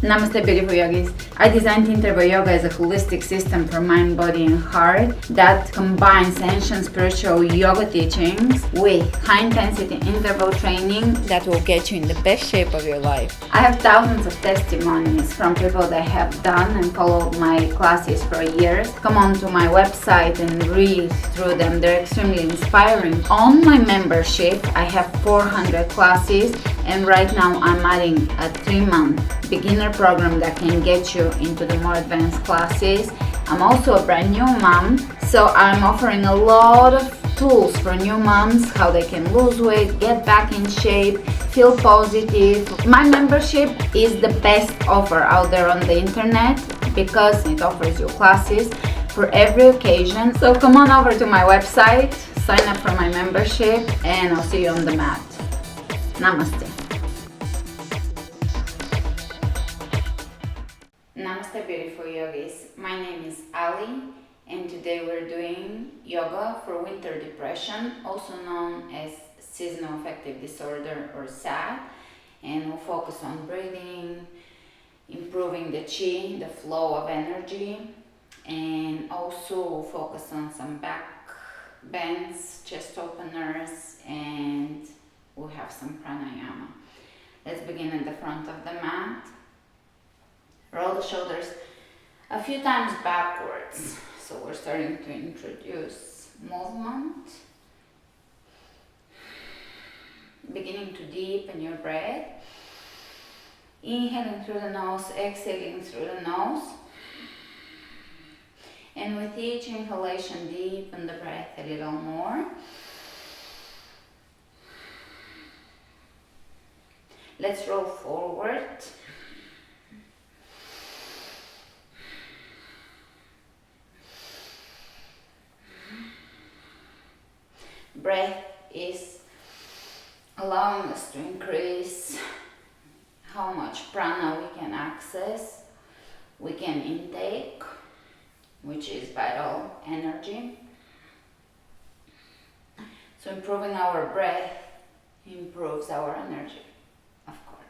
Namaste, beautiful yogis. I designed interval yoga as a holistic system for mind, body, and heart that combines ancient spiritual yoga teachings with high-intensity interval training that will get you in the best shape of your life. I have thousands of testimonies from people that have done and followed my classes for years. Come on to my website and read through them. They're extremely inspiring. On my membership, I have 400 classes, and right now I'm adding a 3-month beginner program that can get you into the more advanced classes. I'm also a brand new mom, so I'm offering a lot of tools for new moms, how they can lose weight, get back in shape, feel positive. My membership is the best offer out there on the internet because it offers you classes for every occasion. So come on over to my website, sign up for my membership, and I'll see you on the mat. Namaste. Namaste, beautiful yogis. My name is Ali, and today we're doing yoga for winter depression, also known as seasonal affective disorder or SAD, and we'll focus on breathing, improving the chi, the flow of energy, and also we'll focus on some back bends, chest openers, and we'll have some pranayama. Let's begin at the front of the mat. Roll the shoulders a few times backwards. So we're starting to introduce movement. Beginning to deepen your breath. Inhaling through the nose, exhaling through the nose. And with each inhalation, deepen the breath a little more. Let's roll forward. Breath is allowing us to increase how much prana we can access, we can intake, which is vital energy. So improving our breath improves our energy, of course.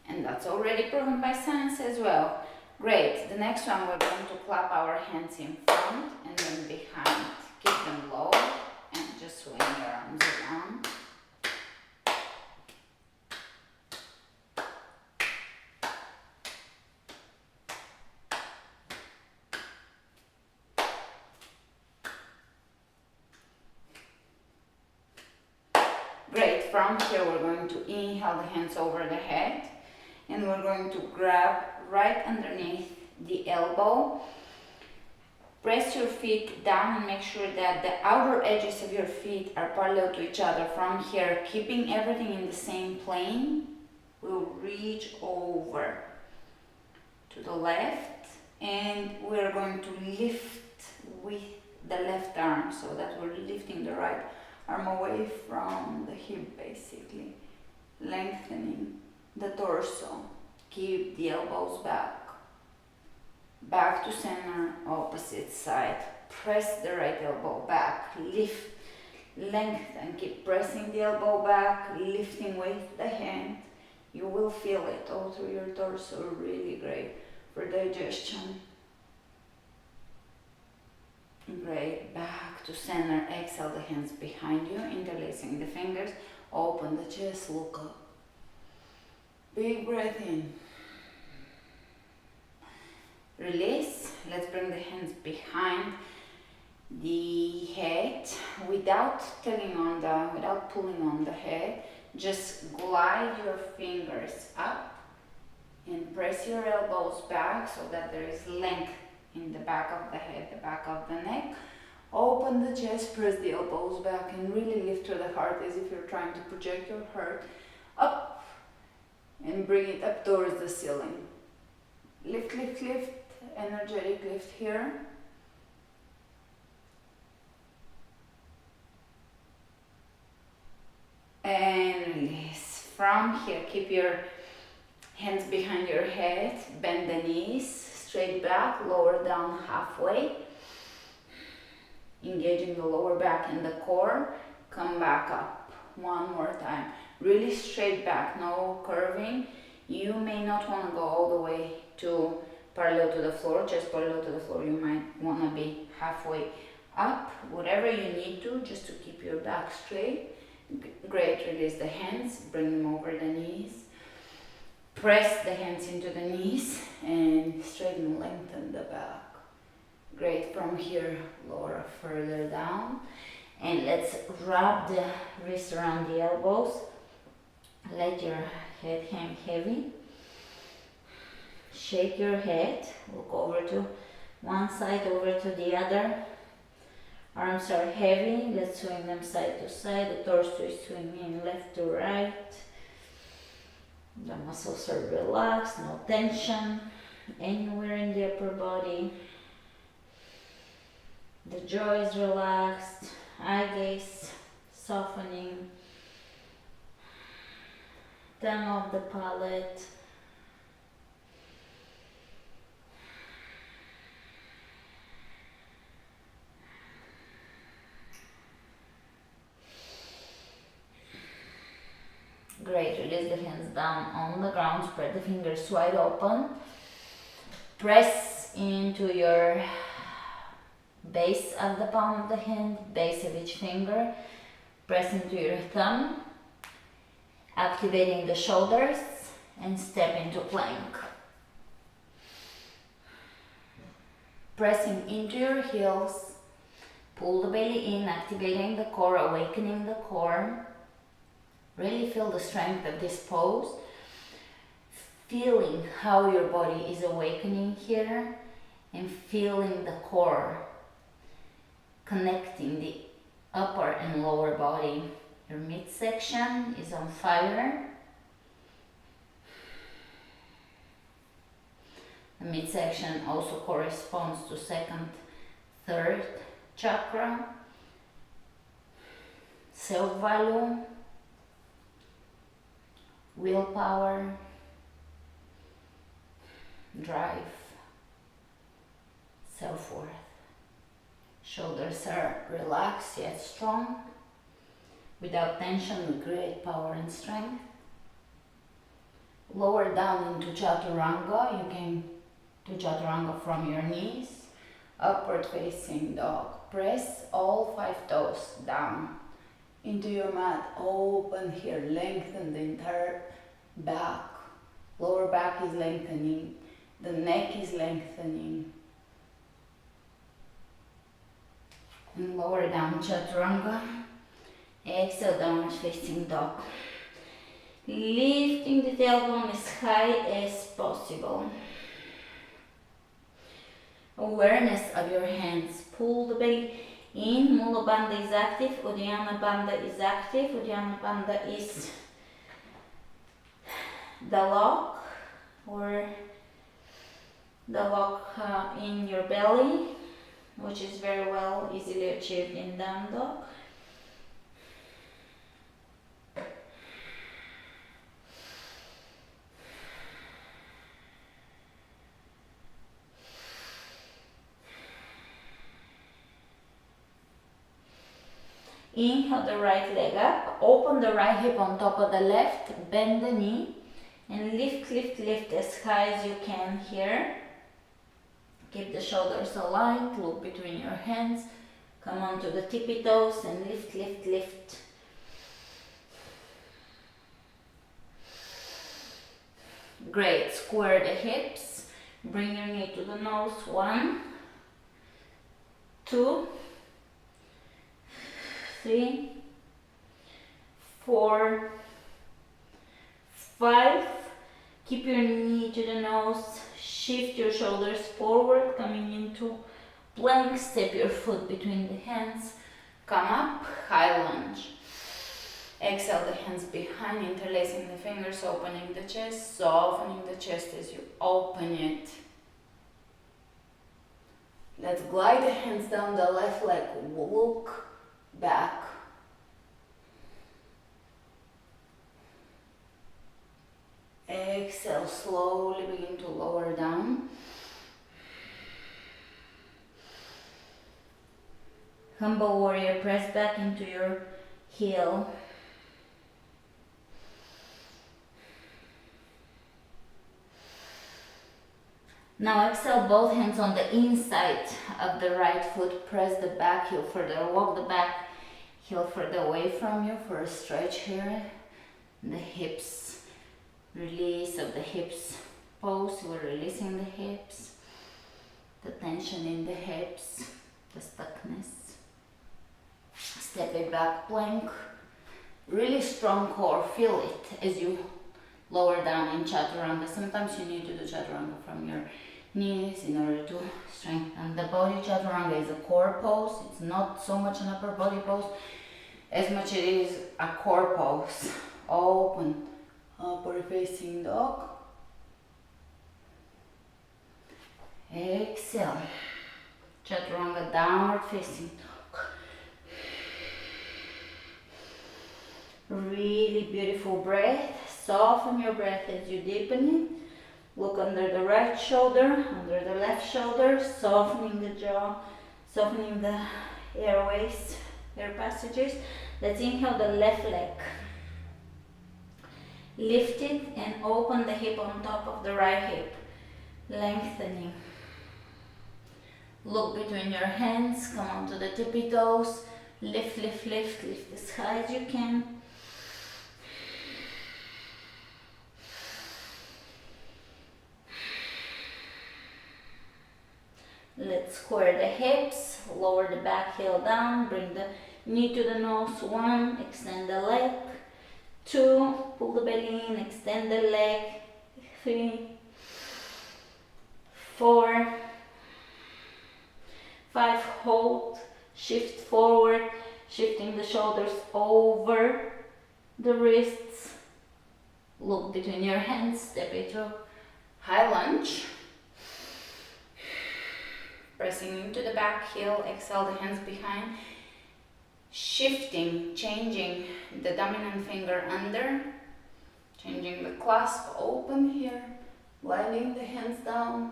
And that's already proven by science as well. Great. The next one, we're going to clap our hands in front and then behind. Keep them low. And just swing your arms around. Great. From here we're going to inhale the hands over the head, and we're going to grab right underneath the elbow. Press your feet down and make sure that the outer edges of your feet are parallel to each other. From here, keeping everything in the same plane, we'll reach over to the left, and we're going to lift with the left arm so that we're lifting the right arm away from the hip, basically. Lengthening the torso. Keep the elbows back. Back to center, opposite side. Press the right elbow back, lift, lengthen, keep pressing the elbow back, lifting with the hand. You will feel it all through your torso, really great for digestion. Great, back to center, exhale the hands behind you, interlacing the fingers, open the chest, look up. Big breath in. Release. Let's bring the hands behind the head without pulling on the head. Just glide your fingers up and press your elbows back so that there is length in the back of the head, the back of the neck. Open the chest, press the elbows back, and really lift to the heart as if you're trying to project your heart up and bring it up towards the ceiling. Lift, lift, lift. Energetic lift here. And release. From here, keep your hands behind your head, bend the knees, straight back, lower down halfway. Engaging the lower back and the core. Come back up. One more time. Really straight back, no curving. You may not want to go all the way to parallel to the floor, just parallel to the floor. You might want to be halfway up, whatever you need to, just to keep your back straight. Great, release the hands, bring them over the knees. Press the hands into the knees and straighten, lengthen the back. Great, from here, lower further down. And let's wrap the wrists around the elbows. Let your head hang heavy. Shake your head, look over to one side, over to the other. Arms are heavy, let's swing them side to side. The torso is swinging left to right. The muscles are relaxed, no tension anywhere in the upper body. The jaw is relaxed, eye gaze softening. Tongue off the palate. Great, release the hands down on the ground, spread the fingers wide open. Press into your base of the palm of the hand, base of each finger. Press into your thumb, activating the shoulders, and step into plank. Pressing into your heels, pull the belly in, activating the core, awakening the core. Really feel the strength of this pose, feeling how your body is awakening here, and feeling the core connecting the upper and lower body. Your midsection is on fire. The midsection also corresponds to second, third chakra, self-value, willpower, drive, self-worth. Shoulders are relaxed yet strong. Without tension, we create power and strength. Lower down into chaturanga. You can do chaturanga from your knees. Upward facing dog. Press all 5 toes down into your mat. Open here, lengthen the entire back. Lower back is lengthening. The neck is lengthening. And lower down chaturanga. Exhale, downward facing dog. Lifting the tailbone as high as possible. Awareness of your hands. Pull the belly in. Mula Bandha is active. Uddiyana Bandha is active. Uddiyana Bandha is the lock, or the lock in your belly, which is very well easily achieved in down dog. Inhale the right leg up, open the right hip on top of the left, bend the knee, and lift, lift, lift as high as you can here. Keep the shoulders aligned, look between your hands, come onto the tippy toes and lift, lift, lift. Great, square the hips, bring your knee to the nose, 1, 2, 3, 4, 5. Keep your knee to the nose, shift your shoulders forward, coming into plank, step your foot between the hands, come up, high lunge. Exhale the hands behind, interlacing the fingers, opening the chest, softening the chest as you open it. Let's glide the hands down the left leg, look back. Exhale, slowly begin to lower down. Humble warrior, press back into your heel. Now exhale, both hands on the inside of the right foot. Press the back heel further. Walk the back heel further away from you for a stretch here. The hips, release of the hips. Pose, we're releasing the hips. The tension in the hips, the stuckness. Step it back, plank. Really strong core, feel it as you lower down in chaturanga. Sometimes you need to do chaturanga from your knees in order to strengthen the body. Chaturanga is a core pose. It's not so much an upper body pose as much it is a core pose. Open, upward facing dog. Exhale. Chaturanga, downward facing dog. Really beautiful breath. Soften your breath as you deepen it. Look under the right shoulder, under the left shoulder, softening the jaw, softening the airways, air passages. Let's inhale the left leg. Lift it and open the hip on top of the right hip, lengthening. Look between your hands, come onto the tippy toes, lift, lift, lift, lift as high as you can. Let's square the hips, lower the back heel down, bring the knee to the nose. 1, extend the leg. 2, pull the belly in, extend the leg. 3, 4, 5, hold, shift forward, shifting the shoulders over the wrists. Look between your hands, step it through high lunge. Pressing into the back heel, exhale the hands behind. Shifting, changing the dominant finger under. Changing the clasp, open here. Gliding the hands down.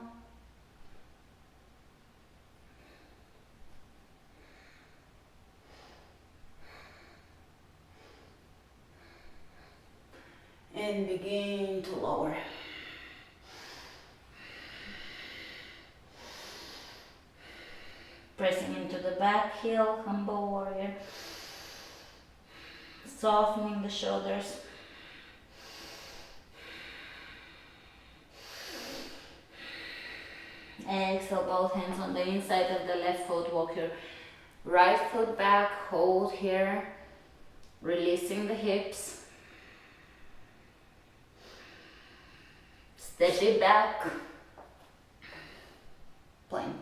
And begin to lower. Pressing into the back heel, humble warrior. Softening the shoulders. Exhale, both hands on the inside of the left foot. Walk your right foot back, hold here. Releasing the hips. Step it back. Plank.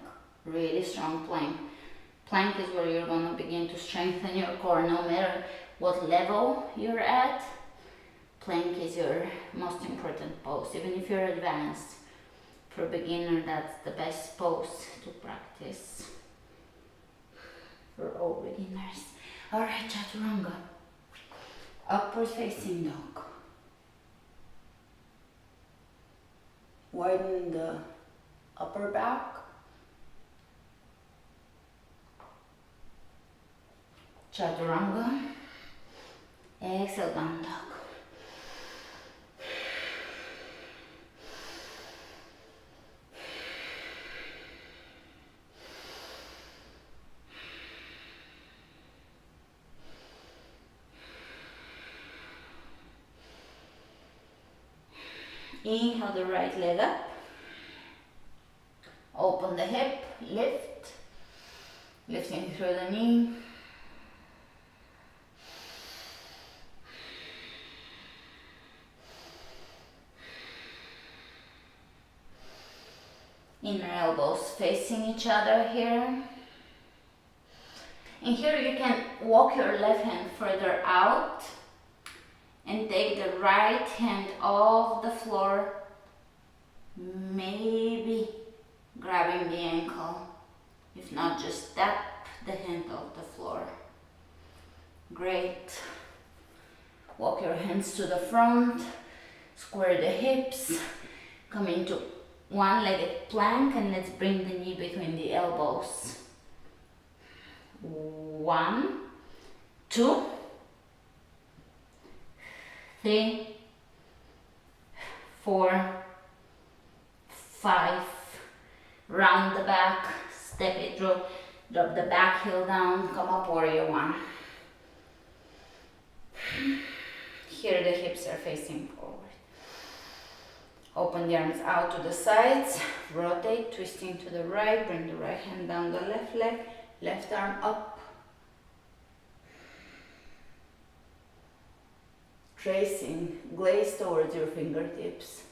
Really strong plank. Plank is where you're going to begin to strengthen your core no matter what level you're at. Plank is your most important pose. Even if you're advanced, for a beginner, that's the best pose to practice for all beginners. Alright, chaturanga. Upward facing dog. Widen the upper back. Chaturanga. Exhale, down dog. Inhale the right leg up. Open the hip, lift. Lifting through the knee. Inner elbows facing each other here. And here you can walk your left hand further out and take the right hand off the floor, maybe grabbing the ankle. If not, just tap the hand off the floor. Great. Walk your hands to the front, square the hips, come into one-legged plank, and let's bring the knee between the elbows. 1, 2, 3, 4, 5, round the back, step it through, drop the back heel down, come up, warrior one. Here the hips are facing forward. Open the arms out to the sides, rotate, twisting to the right, bring the right hand down the left leg, left arm up. Tracing, glaze towards your fingertips.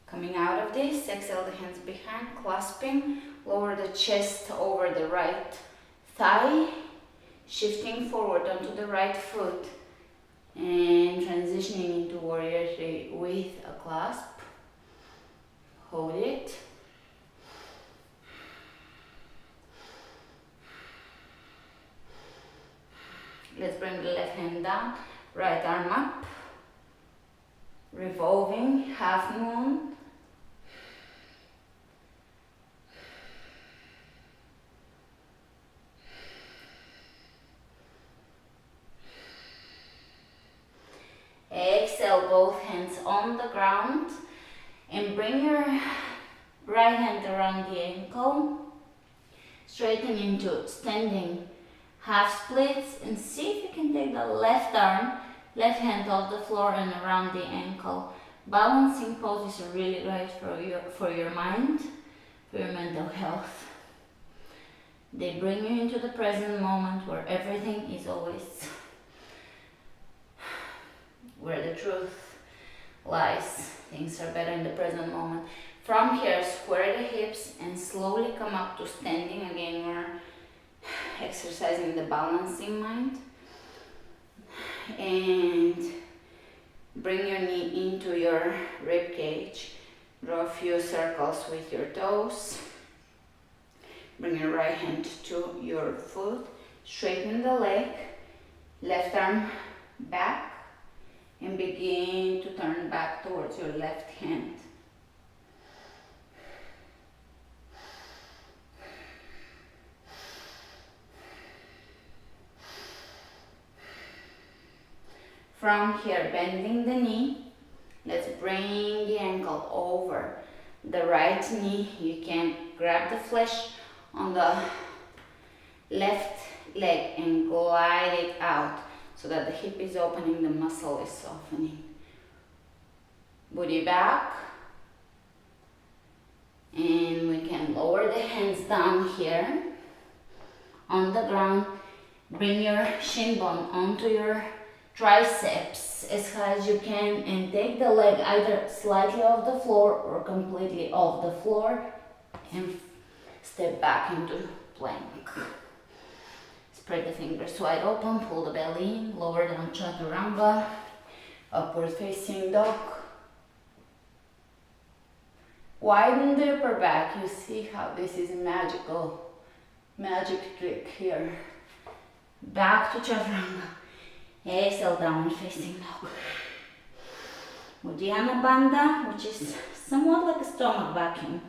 Coming out of this, exhale the hands behind, clasping, lower the chest over the right thigh, shifting forward onto the right foot, and transitioning into warrior three with a clasp. Hold it. Let's bring the left hand down, right arm up, revolving, half moon. Exhale, both hands on the ground, and bring your right hand around the ankle, straighten into standing half splits, and see if you can take the left arm, left hand off the floor and around the ankle. Balancing poses are really great for your mind, for your mental health. They bring you into the present moment where everything is always where the truth lies. Things are better in the present moment. From here, square the hips and slowly come up to standing. Again, we're exercising the balancing mind. And bring your knee into your rib cage. Draw a few circles with your toes. Bring your right hand to your foot. Straighten the leg. Left arm back. And begin to turn back towards your left hand. From here, bending the knee, let's bring the ankle over the right knee. You can grab the flesh on the left leg and glide it out, so that the hip is opening, the muscle is softening. Booty back. And we can lower the hands down here on the ground. Bring your shin bone onto your triceps as high as you can, and take the leg either slightly off the floor or completely off the floor, and step back into plank. Spread the fingers wide open, pull the belly in, lower down chaturanga, upward facing dog. Widen the upper back. You see how this is a magic trick here. Back to chaturanga. Exhale, downward facing dog. Uddiyana Bandha, which is somewhat like a stomach vacuum,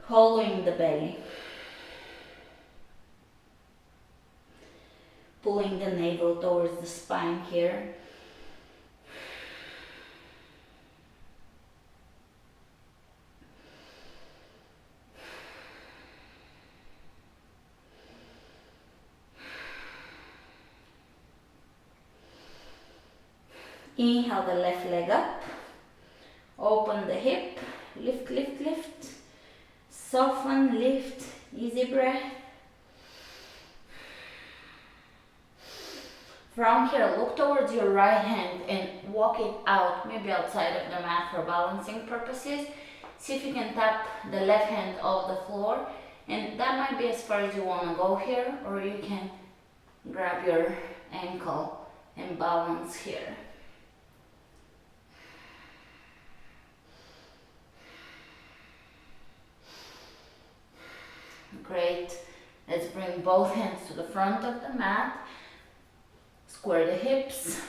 hollowing the belly. Pulling the navel towards the spine here. Inhale the left leg up. Open the hip. Lift, lift, lift. Soften, lift. Easy breath. From here, look towards your right hand and walk it out, maybe outside of the mat for balancing purposes. See if you can tap the left hand off the floor, and that might be as far as you want to go here, or you can grab your ankle and balance here. Great. Let's bring both hands to the front of the mat. Square the hips,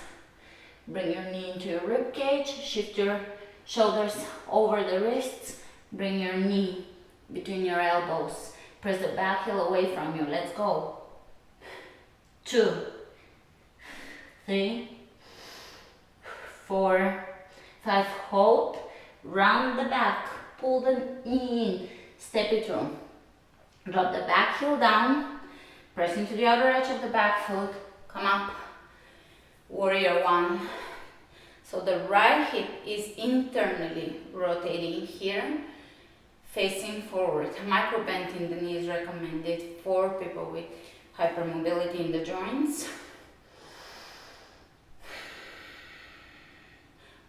bring your knee into your rib cage, shift your shoulders over the wrists, bring your knee between your elbows, press the back heel away from you. Let's go. 2, 3, 4, 5, hold, round the back, pull the knee in, step it through. Drop the back heel down, press into the outer edge of the back foot, come up, warrior 1. So the right hip is internally rotating here, facing forward. Micro bend in the knee is recommended for people with hypermobility in the joints.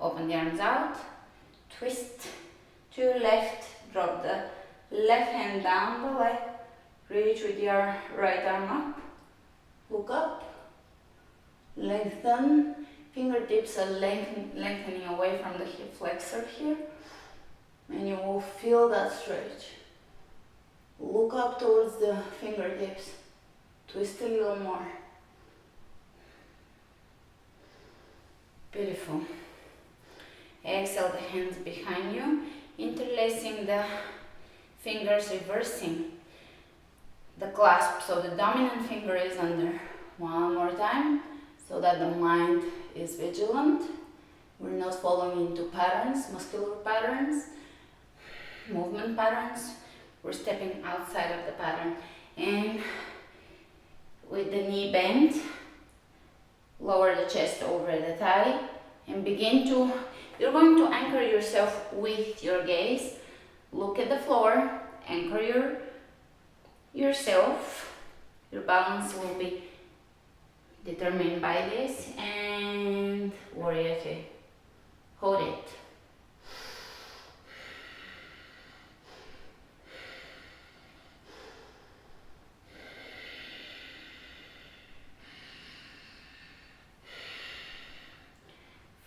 Open the arms out, twist to your left, drop the left hand down the leg, reach with your right arm up, look up, lengthen, fingertips are lengthening away from the hip flexor here, and you will feel that stretch. Look up towards the fingertips, twist a little more. Beautiful. Exhale the hands behind you, interlacing the fingers, reversing the clasp. So the dominant finger is under. One more time, so that the mind is vigilant. We're not falling into patterns, muscular patterns, movement patterns. We're stepping outside of the pattern. And with the knee bent, lower the chest over the thigh and begin to, you're going to anchor yourself with your gaze. Look at the floor, anchor yourself. Your balance will be determined by this, and warrior 2. Hold it.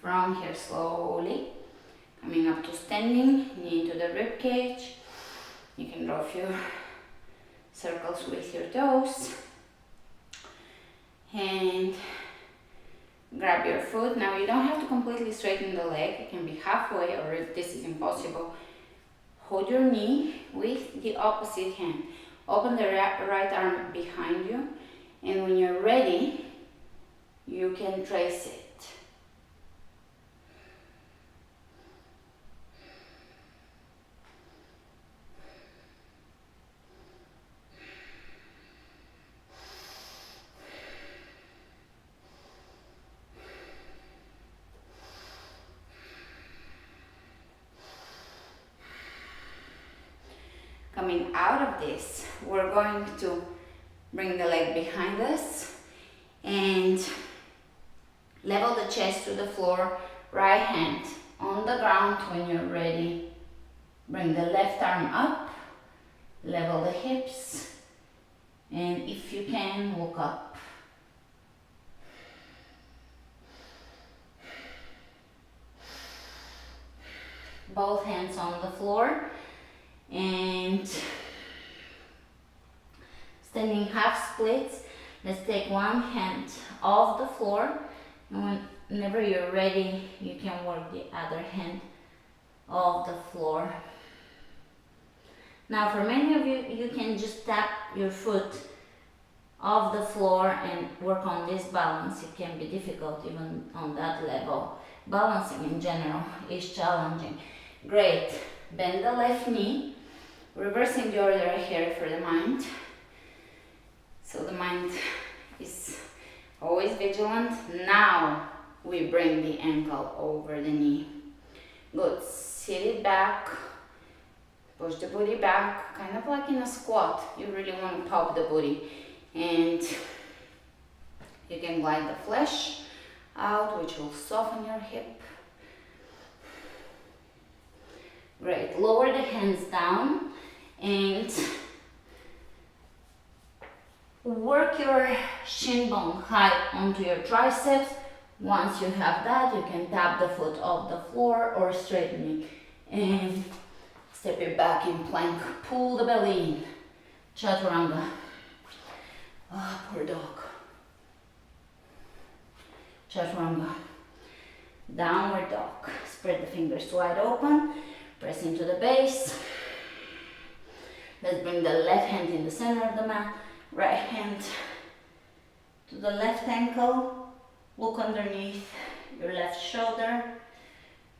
From here, slowly coming up to standing, knee into the rib cage. You can draw a few circles with your toes. And grab your foot. Now you don't have to completely straighten the leg. It can be halfway, or if this is impossible, hold your knee with the opposite hand. Open the right arm behind you, and when you're ready, you can trace it. Coming out of this, we're going to bring the leg behind us and level the chest to the floor, right hand on the ground. When you're ready, bring the left arm up, level the hips, and if you can, look up. Both hands on the floor. And standing half splits, let's take one hand off the floor, and whenever you're ready, you can work the other hand off the floor. Now for many of you, you can just tap your foot off the floor and work on this balance. It can be difficult even on that level. Balancing in general is challenging. Great. Bend the left knee. Reversing the order here for the mind. So the mind is always vigilant. Now we bring the ankle over the knee. Good. Sit it back. Push the booty back, kind of like in a squat. You really want to pop the booty. And you can glide the flesh out, which will soften your hip. Great. Lower the hands down and work your shin bone high onto your triceps. Once you have that, you can tap the foot off the floor or straighten it and step it back in plank. Pull the belly in. Chaturanga. Ah, poor dog. Chaturanga. Downward dog. Spread the fingers wide open. Press into the base. Let's bring the left hand in the center of the mat. Right hand to the left ankle. Look underneath your left shoulder.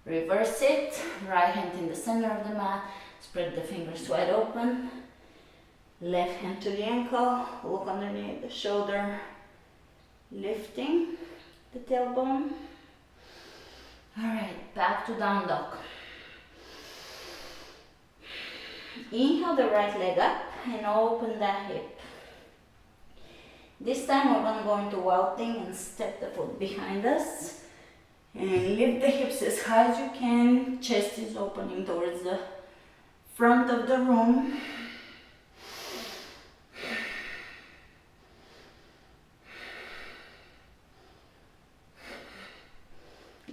Reverse it. Right hand in the center of the mat. Spread the fingers wide open. Left hand to the ankle. Look underneath the shoulder. Lifting the tailbone. Alright, back to down dog. Inhale the right leg up and open that hip. This time we're going to go into wild thing and step the foot behind us. And lift the hips as high as you can. Chest is opening towards the front of the room.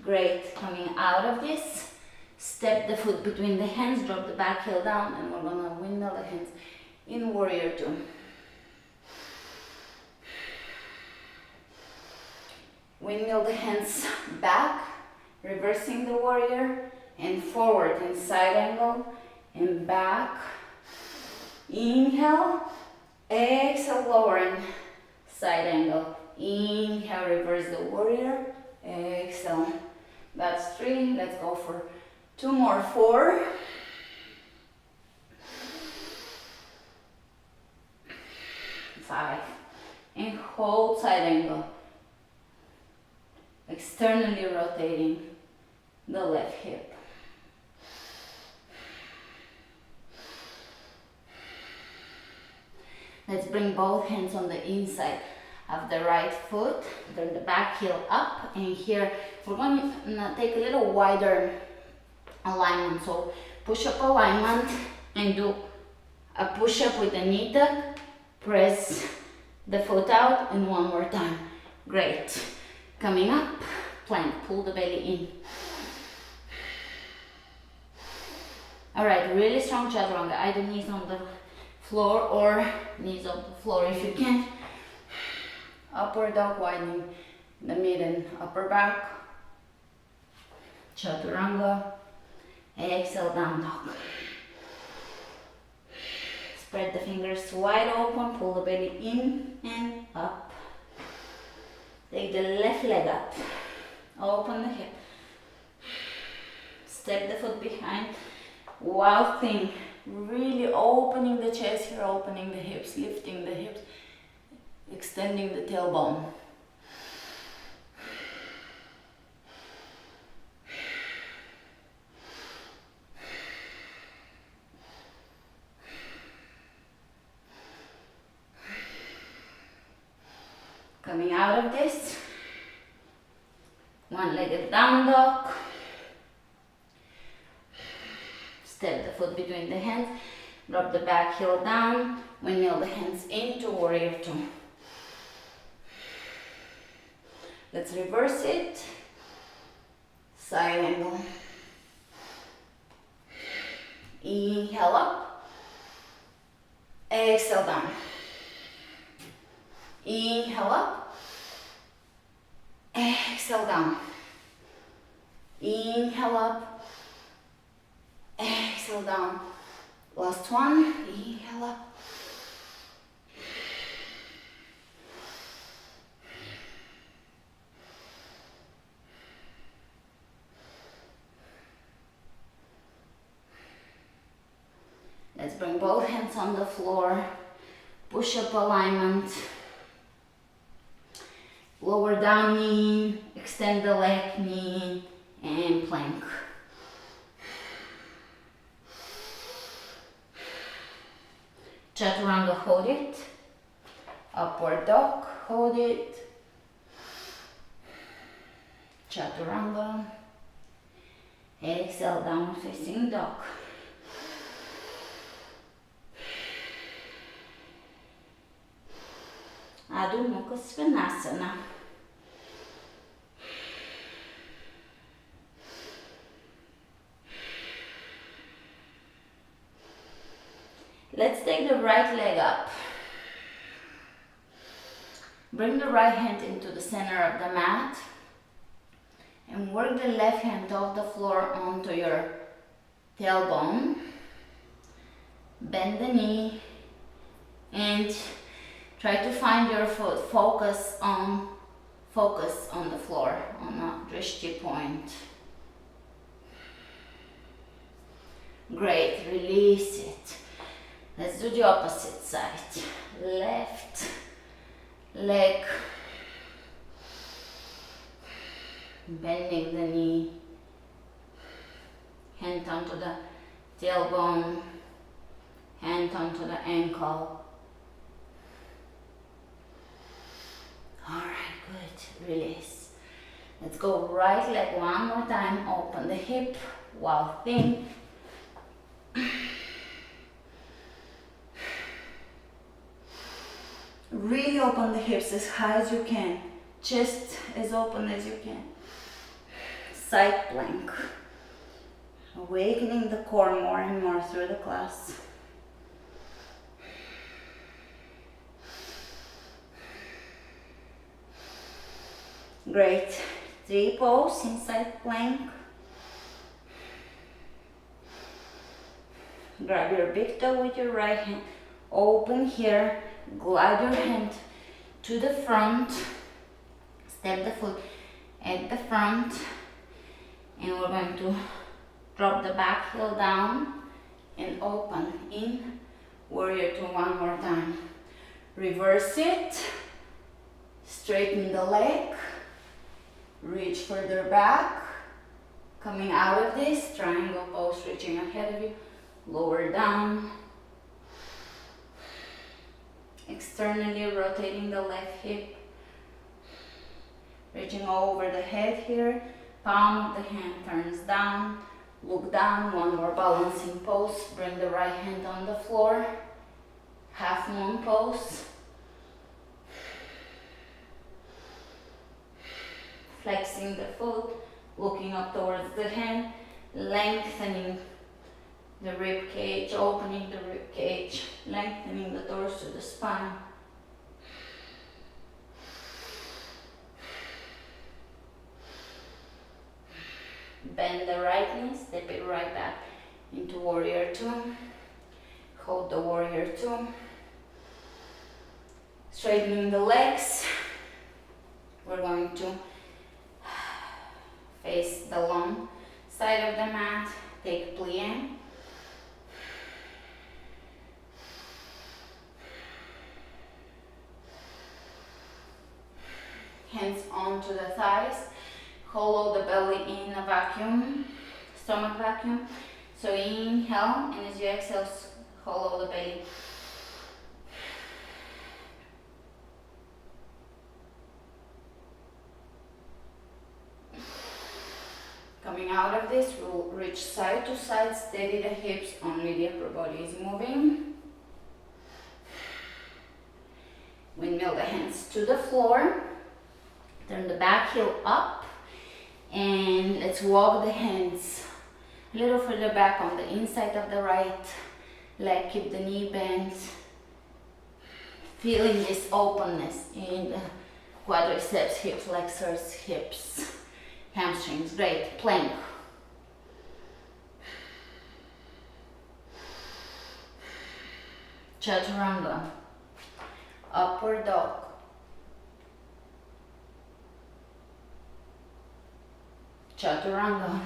Great. Coming out of this, step the foot between the hands, drop the back heel down, and we're going to windmill the hands in warrior two. Windmill the hands back, reversing the warrior, and forward in side angle, and back. Inhale, exhale, lowering, side angle. Inhale, reverse the warrior, exhale. That's 3, let's go for 2 more, 4. 5, and hold side angle. Externally rotating the left hip. Let's bring both hands on the inside of the right foot. Turn the back heel up, and here we're going to take a little wider alignment. So push up alignment and do a push up with the knee tuck. Press the foot out, and one more time. Great. Coming up, plank, pull the belly in. Alright, really strong chaturanga, either knees on the floor or knees on the floor if you can. Upward dog, widening the mid and upper back. Chaturanga. Exhale, down dog. Spread the fingers wide open, pull the belly in and up. Take the left leg up, open the hip, step the foot behind, wild thing, really opening the chest here, opening the hips, lifting the hips, extending the tailbone. Coming out of this, one-legged down dog. Step the foot between the hands, drop the back heel down, windmill the hands into warrior two. Let's reverse it. Side angle. Inhale up. Exhale down. Inhale up. Exhale down. Inhale up. Exhale down. Last one. Inhale up. Let's bring both hands on the floor. Push up alignment. Lower down knee, extend the leg knee, and plank. Chaturanga, hold it. Upward dog, hold it. Chaturanga. Exhale, down facing dog. Adho Mukha Svanasana. Let's take the right leg up. Bring the right hand into the center of the mat and work the left hand off the floor onto your tailbone. Bend the knee and try to find your foot. Focus Focus on the floor, on a drishti point. Great, release it. Let's do the opposite side. Left leg. Bending the knee. Hand onto the tailbone. Hand onto the ankle. Alright, good. Release. Let's go right leg one more time. Open the hip. Wow, thin. Really open the hips as high as you can. Chest as open as you can. Side plank. Awakening the core more and more through the class. Great. 3 pose in side plank. Grab your big toe with your right hand. Open here. Glide your hand to the front. Step the foot at the front. And we're going to drop the back heel down and open in warrior two one more time. Reverse it. Straighten the leg. Reach further back. Coming out of this, triangle pose, reaching ahead of you. Lower down. Externally rotating the left hip. Reaching over the head here. Palm of the hand turns down. Look down. One more balancing pose. Bring the right hand on the floor. Half moon pose. Flexing the foot. Looking up towards the hand. Lengthening the rib cage, opening the rib cage, lengthening the torso, the spine. Bend the right knee, step it right back into warrior two. Hold the warrior two. Straightening the legs. We're going to face the long side of the mat. Take plie. Hands onto the thighs, hollow the belly in a vacuum, stomach vacuum. So inhale, and as you exhale, hollow the belly. Coming out of this, we'll reach side to side, steady the hips, only the upper body is moving. Windmill the hands to the floor. Turn the back heel up and let's walk the hands a little further back on the inside of the right leg. Keep the knee bent. Feeling this openness in the quadriceps, hip flexors, hips, hamstrings. Great. Plank. Chaturanga. Upward dog. Chaturanga,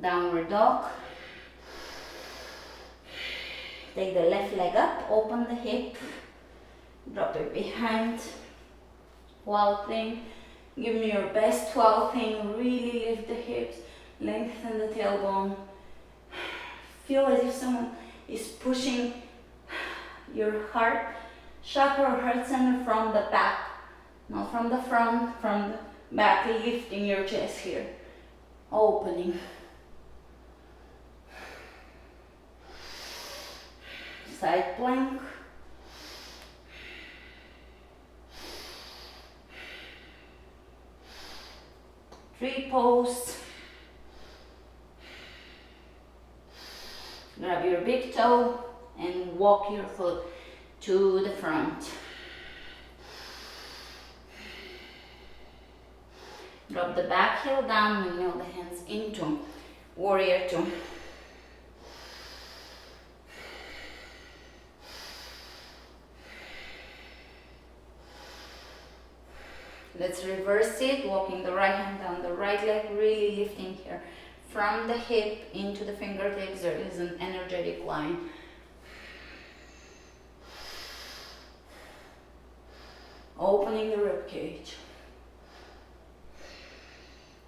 downward dog. Take the left leg up, open the hip, drop it behind. Wild thing, give me your best wild thing. Really lift the hips, lengthen the tailbone. Feel as if someone is pushing your heart chakra or heart center from the back, not from the front, from the back, lifting your chest here, opening. Side plank. Tree pose. Grab your big toe and walk your foot to the front. Drop the back heel down and nail the hands into warrior two. Let's reverse it, walking the right hand down the right leg, really lifting here. From the hip into the fingertips, there is an energetic line. Opening the rib cage.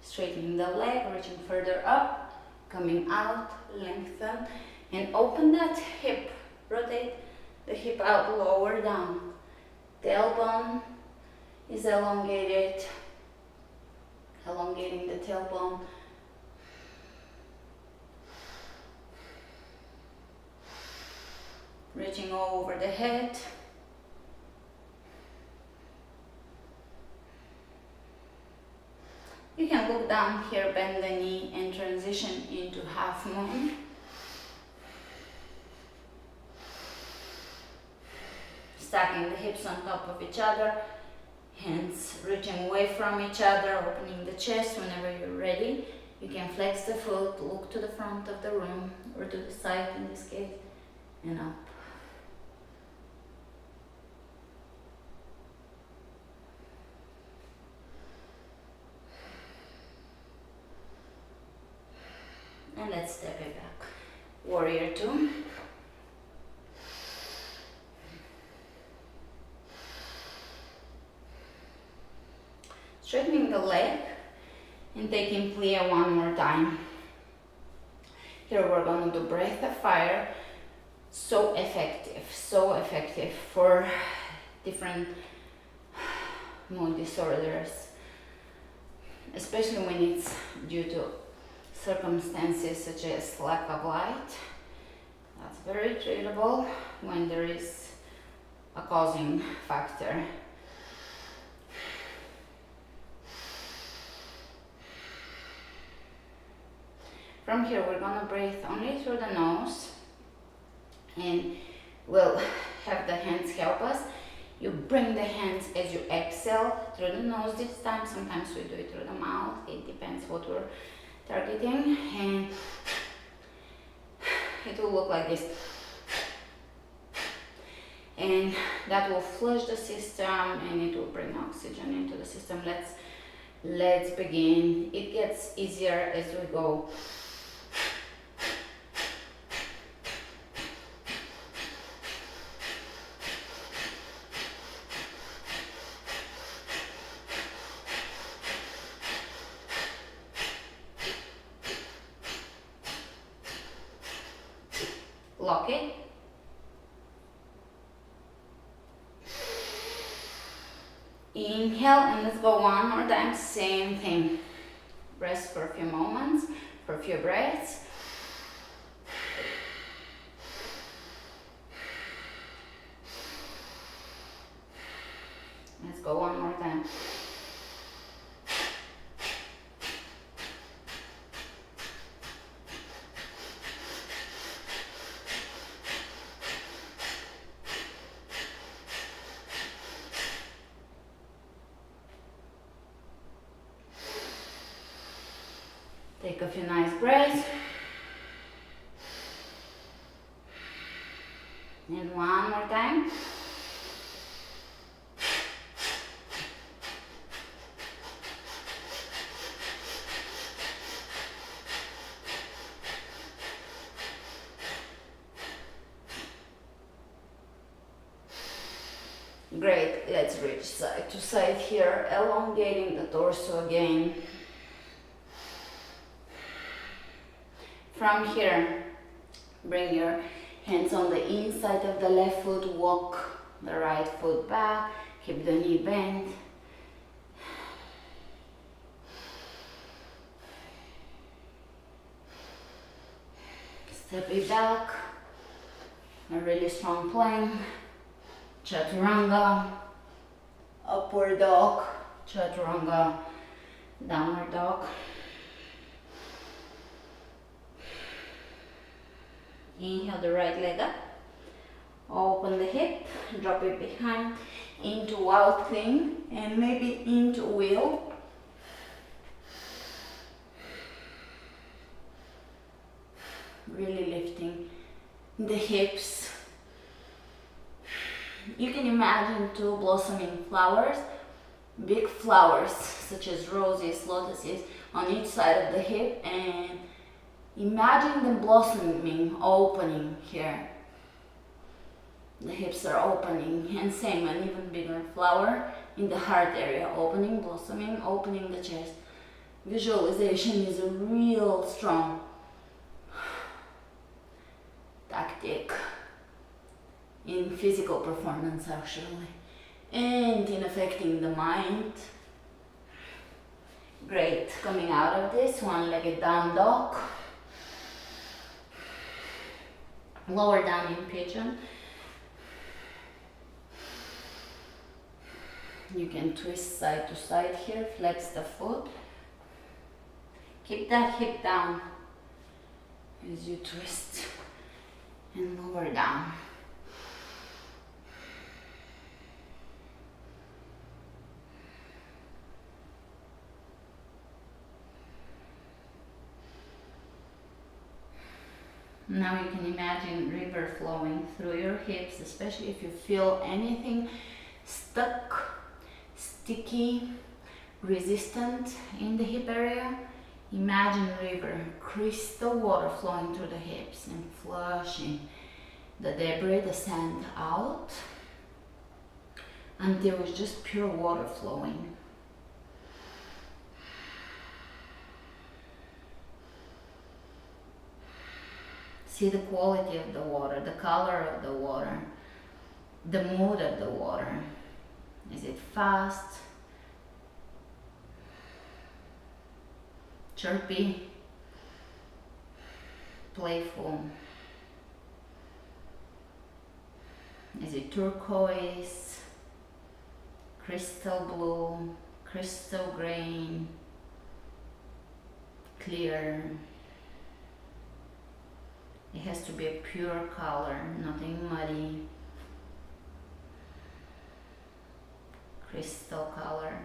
Straightening the leg, reaching further up, coming out, lengthen, and open that hip. Rotate the hip out, lower down. Tailbone is elongated, elongating the tailbone. Reaching over the head. You can look down here, bend the knee, and transition into half moon. Stacking the hips on top of each other, hands reaching away from each other, opening the chest whenever you're ready. You can flex the foot, look to the front of the room, or to the side in this case, and up. And let's step it back. Warrior two. Straightening the leg and taking plie one more time. Here we're going to do breath of fire. So effective for different mood disorders, especially when it's due to circumstances such as lack of light. That's very treatable when there is a causing factor. From here we're gonna breathe only through the nose, and we'll have the hands help us. You bring the hands as you exhale through the nose this time. Sometimes we do it through the mouth. It depends what we're targeting, and it will look like this, and that will flush the system and it will bring oxygen into the system. Let's begin. It gets easier as we go. Lock it. Inhale, and let's go one more time, same thing. Rest for a few moments, for a few breaths. Let's go one more time. Take a few nice breaths. And one more time. Great, let's reach side to side here, elongating the torso again. From here, bring your hands on the inside of the left foot, walk the right foot back, keep the knee bent. Step it back, a really strong plank, chaturanga, upward dog, chaturanga, downward dog. Inhale the right leg up, open the hip, drop it behind into wild thing and maybe into wheel. Really lifting the hips. You can imagine two blossoming flowers, big flowers such as roses, lotuses on each side of the hip, and imagine them blossoming, opening here. The hips are opening, and same, an even bigger flower in the heart area, opening, blossoming, opening the chest. Visualization is a real strong tactic in physical performance actually, and in affecting the mind. Great. Coming out of this, one-legged down dog, lower down in pigeon. You can twist side to side here, flex the foot. Keep that hip down as you twist and lower down. Now you can imagine river flowing through your hips, especially if you feel anything stuck, sticky, resistant in the hip area. Imagine river, crystal water flowing through the hips and flushing the debris, the sand out until it's just pure water flowing. See the quality of the water, the color of the water, the mood of the water. Is it fast, chirpy, playful? Is it turquoise, crystal blue, crystal green, clear? It has to be a pure color, nothing muddy. Crystal color.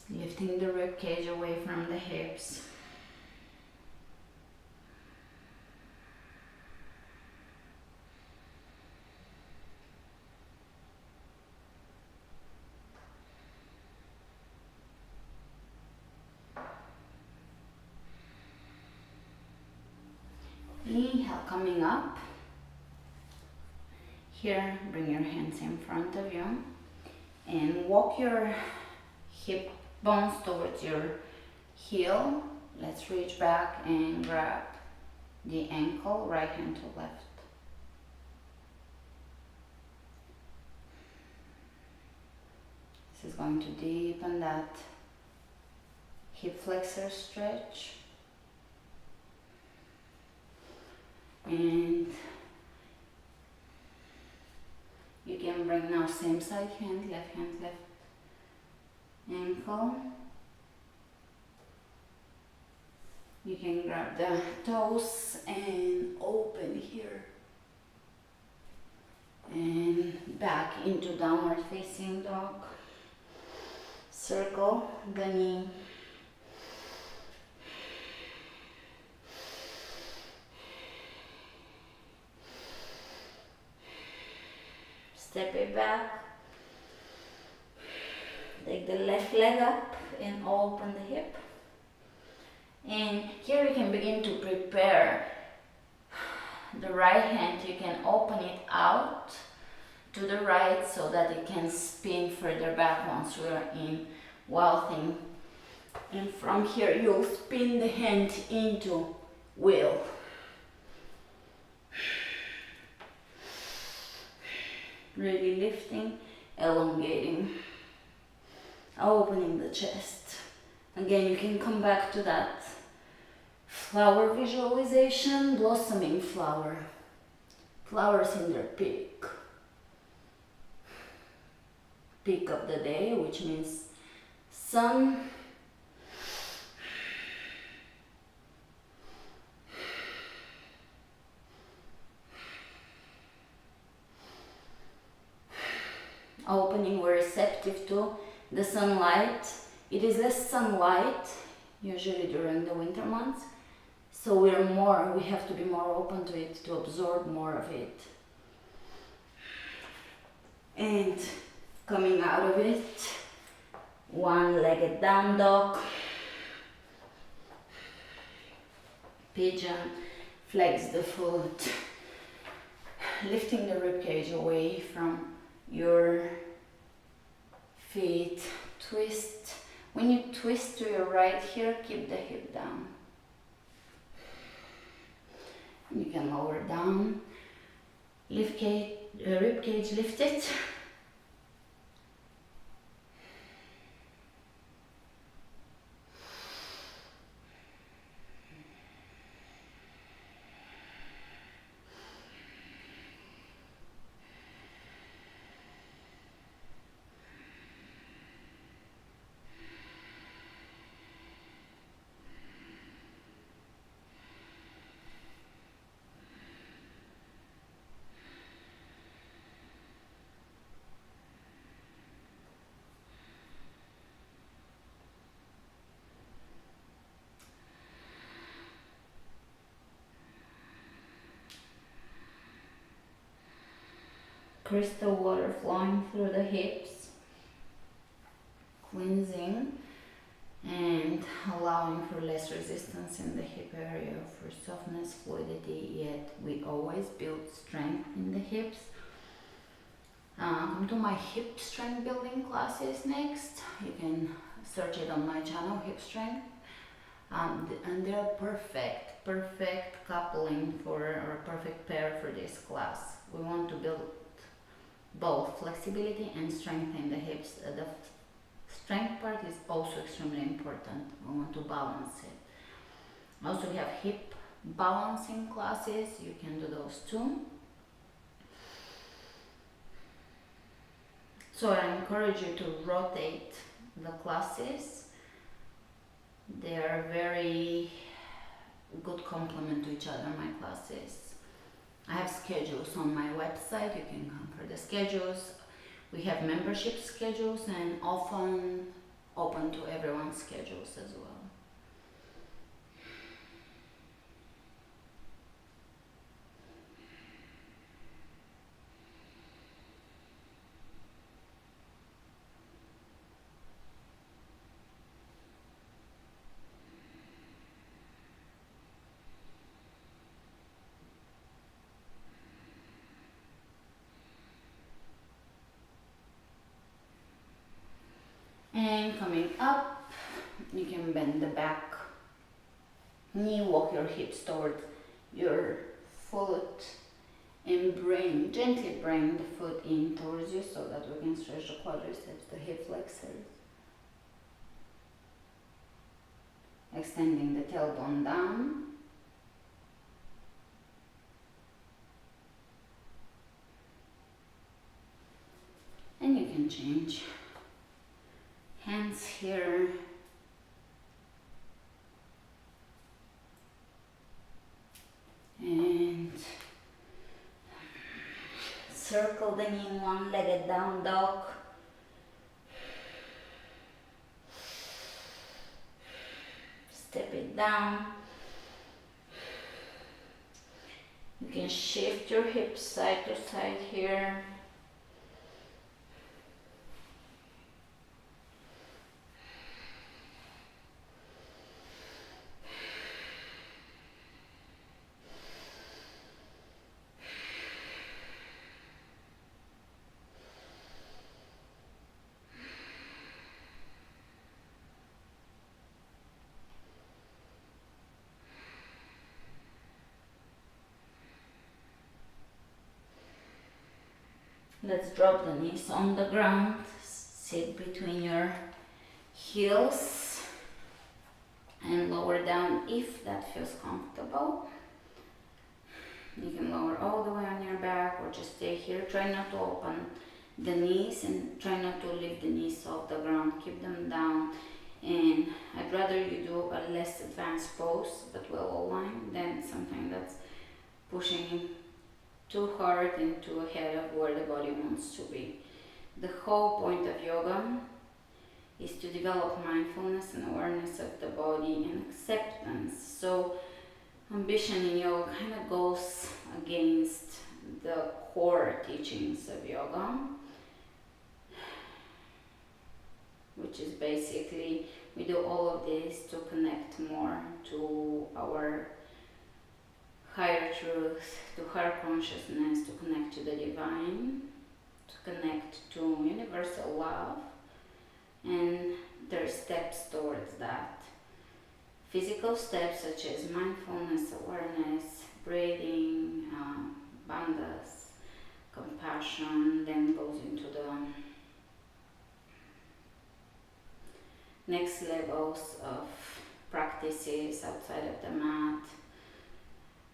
Lifting the rib cage away from the hips. Inhale, coming up. Here, bring your hands in front of you and walk your hip bones towards your heel. Let's reach back and grab the ankle, right hand to left. This is going to deepen that hip flexor stretch. And you can bring now same side hand, left ankle. You can grab the toes and open here. And back into downward facing dog. Circle the knee. Step it back. Take the left leg up and open the hip. And here you can begin to prepare the right hand. You can open it out to the right so that it can spin further back once we are in wild thing. And from here you'll spin the hand into wheel. Really lifting, elongating, opening the chest. Again, you can come back to that flower visualization, blossoming flower. Flowers in their peak. Peak of the day, which means sun. Opening, we're receptive to the sunlight. It is less sunlight, usually during the winter months, So we have to be more open to it, to absorb more of it. And coming out of it, one-legged down dog, pigeon, flex the foot, lifting the ribcage away from your feet, twist. When you twist to your right here, keep the hip down. You can lower down, lift rib cage, lift it. Crystal water flowing through the hips, cleansing and allowing for less resistance in the hip area, for softness, fluidity, yet we always build strength in the hips. Come to my hip strength building classes next. You can search it on my channel, hip strength. And they're perfect coupling for, or a perfect pair for this class. We want to build both flexibility and strength in the hips. The strength part is also extremely important. We want to balance it. Also, we have hip balancing classes. You can do those too. So I encourage you to rotate the classes. They are very good complement to each other, my classes. I have schedules on my website. You can come for the schedules. We have membership schedules and often open to everyone's schedules as well. And coming up, you can bend the back knee, walk your hips towards your foot, and gently bring the foot in towards you so that we can stretch the quadriceps, the hip flexors. Extending the tailbone down. And you can change. Hands here. And circle the knee in one-legged down dog. Step it down. You can shift your hips side to side here. Let's drop the knees on the ground, sit between your heels and lower down if that feels comfortable. You can lower all the way on your back or just stay here. Try not to open the knees and try not to lift the knees off the ground. Keep them down, and I'd rather you do a less advanced pose but well aligned than something that's pushing too hard and too ahead of where the body wants to be. The whole point of yoga is to develop mindfulness and awareness of the body and acceptance. So ambition in yoga kind of goes against the core teachings of yoga, which is basically we do all of this to connect more to our higher truth, to higher consciousness, to connect to the divine, to connect to universal love, and there are steps towards that. Physical steps such as mindfulness, awareness, breathing, bandhas, compassion, then goes into the next levels of practices outside of the mat.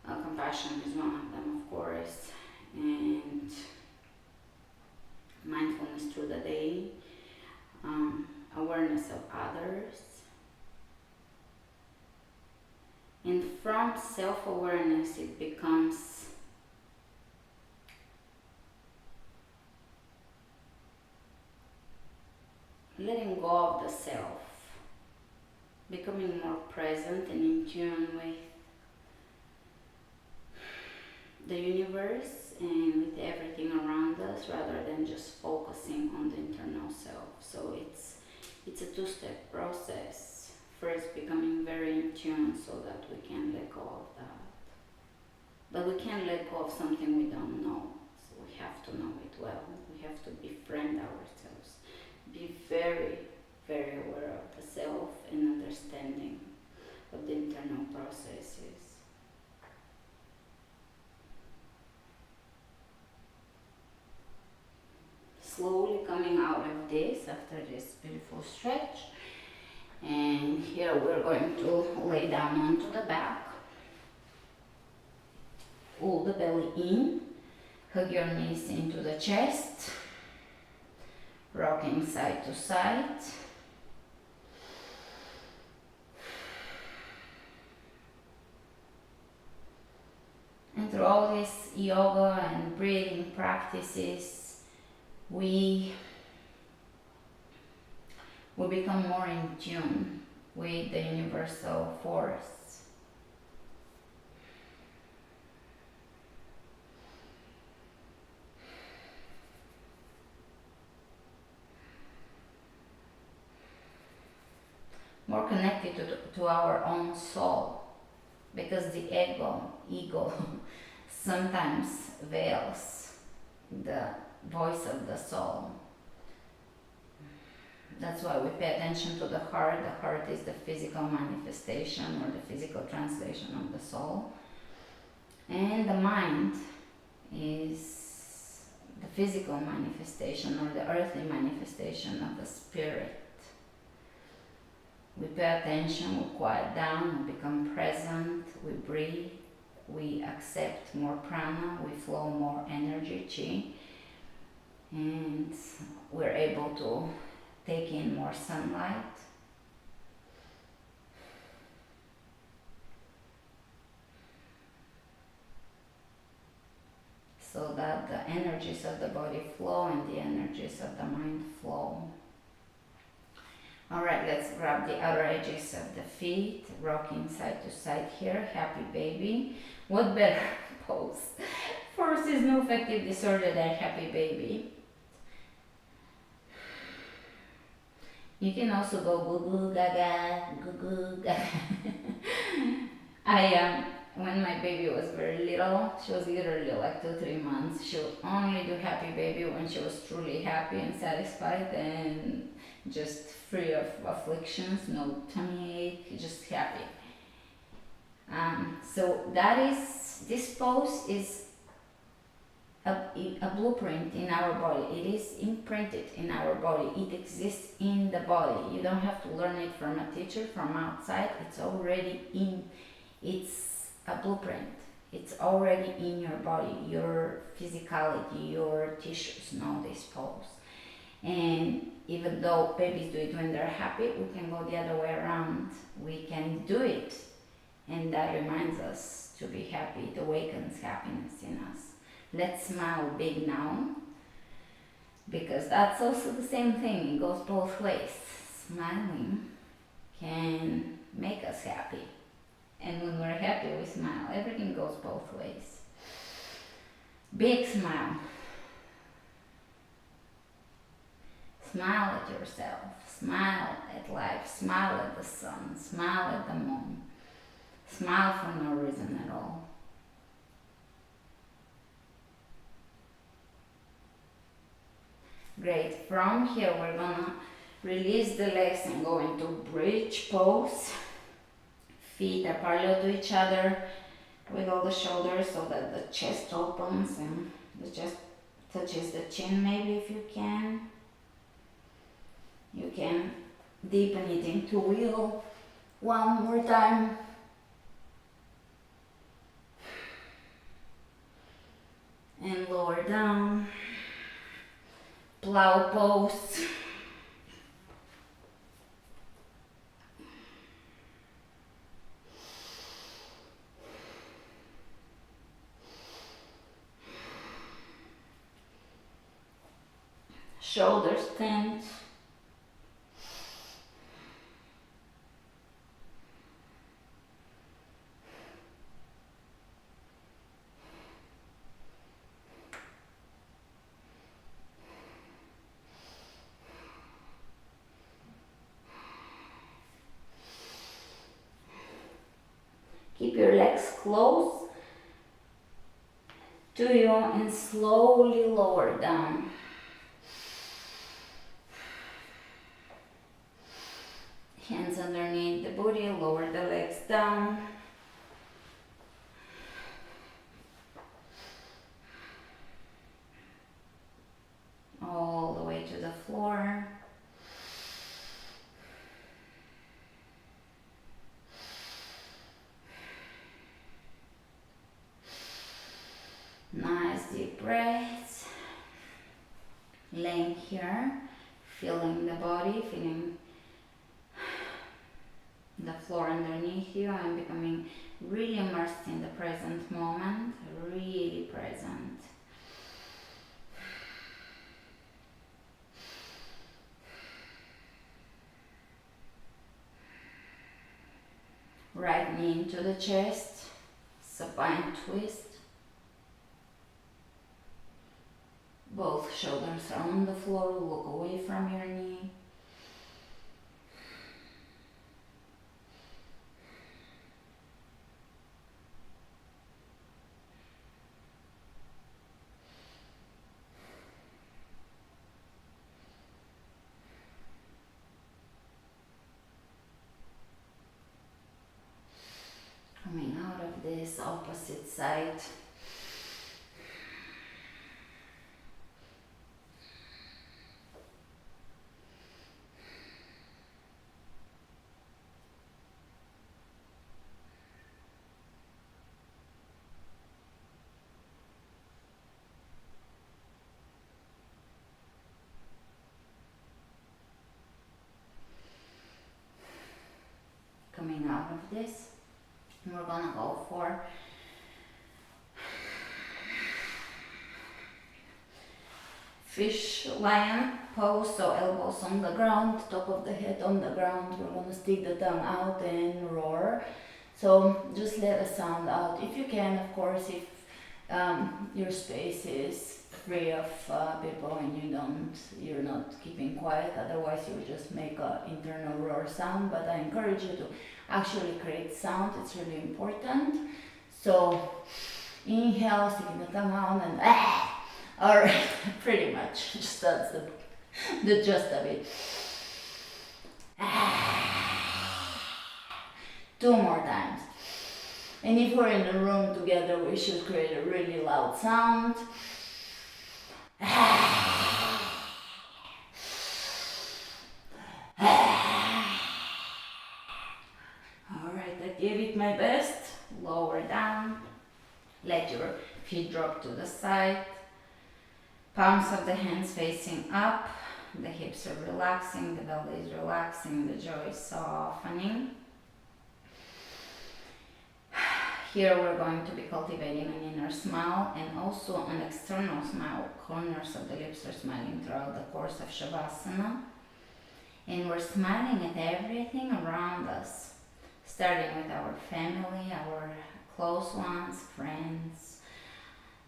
Compassion is one of them, of course, and mindfulness through the day, awareness of others. And from self-awareness it becomes letting go of the self, becoming more present and in tune with the universe and with everything around us, rather than just focusing on the internal self. So it's a two-step process. First, becoming very in tune so that we can let go of that. But we can't let go of something we don't know. So we have to know it well. We have to befriend ourselves. Be very, very aware of the self and understanding of the internal processes. Slowly coming out of this after this beautiful stretch. And here we're going to lay down onto the back. Pull the belly in. Hug your knees into the chest. Rocking side to side. And through all these yoga and breathing practices, we become more in tune with the universal force. More connected to our own soul, because the ego sometimes veils the voice of the soul. That's why we pay attention to the heart. The heart is the physical manifestation or the physical translation of the soul. And the mind is the physical manifestation or the earthly manifestation of the spirit. We pay attention, we quiet down, we become present, we breathe, we accept more prana, we flow more energy, chi, and we're able to take in more sunlight. So that the energies of the body flow and the energies of the mind flow. Alright, let's grab the outer edges of the feet, rocking side to side here, happy baby. What better pose for seasonal affective disorder than happy baby? You can also go goo goo gaga, goo goo gaga. When my baby was very little, she was literally like 2-3 months, she would only do happy baby when she was truly happy and satisfied and just free of afflictions, no tummy ache, just happy. So this pose is a blueprint in our body. It is imprinted in our body. It exists in the body. You don't have to learn it from a teacher, from outside. It's already in, it's a blueprint. It's already in your body. Your physicality, your tissues know this pose. And even though babies do it when they're happy, we can go the other way around. We can do it, and that reminds us to be happy. It awakens happiness in us. Let's smile big now, because that's also the same thing. It goes both ways. Smiling can make us happy, And when we're happy, we smile. Everything goes both ways. Big smile. Smile at yourself. Smile at life. Smile at the sun. Smile at the moon. Smile for no reason at all. Great. From here, we're gonna release the legs and go into bridge pose. Feet are parallel to each other. Wiggle the shoulders so that the chest opens and the chest touches the chin, maybe, if you can. You can deepen it into wheel one more time. And lower down. Plow pose. Shoulders tense. Keep your legs close to you and slowly lower down. Hands underneath the booty, lower the legs down. All the way to the floor. Nice deep breaths. Laying here, feeling the body, feeling the floor underneath you, and becoming really immersed in the present moment, really present. Right knee into the chest, supine twist. Both shoulders are on the floor, look away from your knee. Coming out of this opposite side. Coming out of this, we're gonna go for fish lion pose, so elbows on the ground, top of the head on the ground. We're gonna stick the tongue out and roar. So just let a sound out. If you can, of course, if your space is free of people and you're not keeping quiet, otherwise you'll just make an internal roar sound. But I encourage you to actually create sound, it's really important. So inhale, sticking the tongue out and alright, pretty much, just that's the gist of it. 2 more times. And if we're in a room together, we should create a really loud sound. Alright, I gave it my best. Lower down. Let your feet drop to the side. Palms of the hands facing up. The hips are relaxing, the belly is relaxing, the jaw is softening. Here we're going to be cultivating an inner smile and also an external smile. Corners of the lips are smiling throughout the course of Shavasana. And we're smiling at everything around us. starting with our family, our close ones, friends,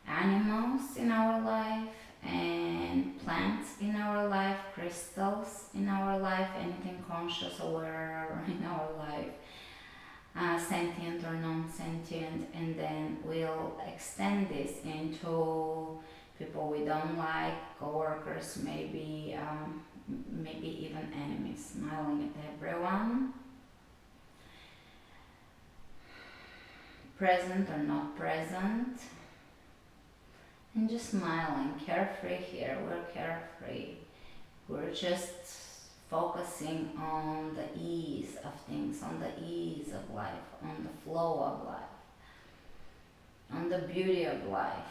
animals in our life, and plants in our life, crystals in our life, anything conscious, aware in our life, sentient or non-sentient, and then we'll extend this into people we don't like, co-workers, maybe even enemies, smiling at everyone, present or not present, and just smiling, carefree here. We're carefree. We're just focusing on the ease of things, on the ease of life, on the flow of life, on the beauty of life.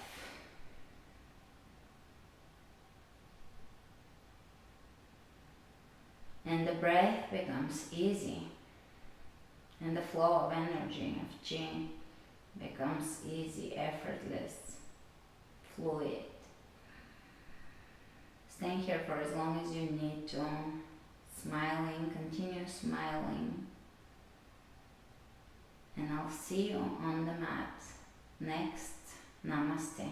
And the breath becomes easy, and the flow of energy, of chi, becomes easy, effortless, fluid. Staying here for as long as you need to, smiling, continue smiling, and I'll see you on the mat. Next, namaste.